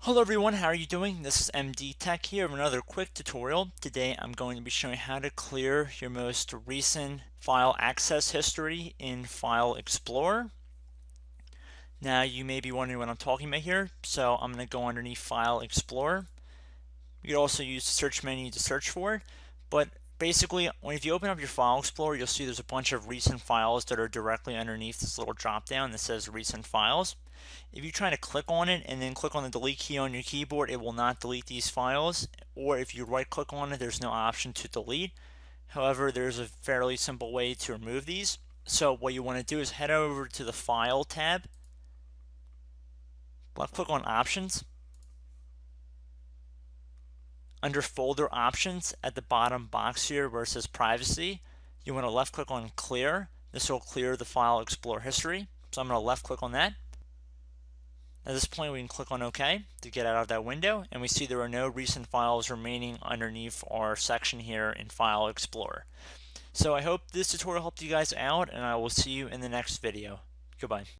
Hello everyone, how are you doing? This is MD Tech here with another quick tutorial. Today I'm going to be showing how to clear your most recent file access history in File Explorer. Now you may be wondering what I'm talking about here, so I'm going to go underneath File Explorer. You could also use the search menu to search for it, but basically if you open up your File Explorer, you'll see there's a bunch of recent files that are directly underneath this little drop down that says Recent Files. If you try to click on it and then click on the delete key on your keyboard, it will not delete these files. Or if you right click on it, there's no option to delete. However, there's a fairly simple way to remove these. So what you want to do is head over to the File tab, left click on Options. Under Folder Options at the bottom box here where it says Privacy, you want to left click on Clear. This will clear the File Explorer history. So I'm going to left click on that. At this point, we can click on OK to get out of that window, and we see there are no recent files remaining underneath our section here in File Explorer. So I hope this tutorial helped you guys out, and I will see you in the next video. Goodbye.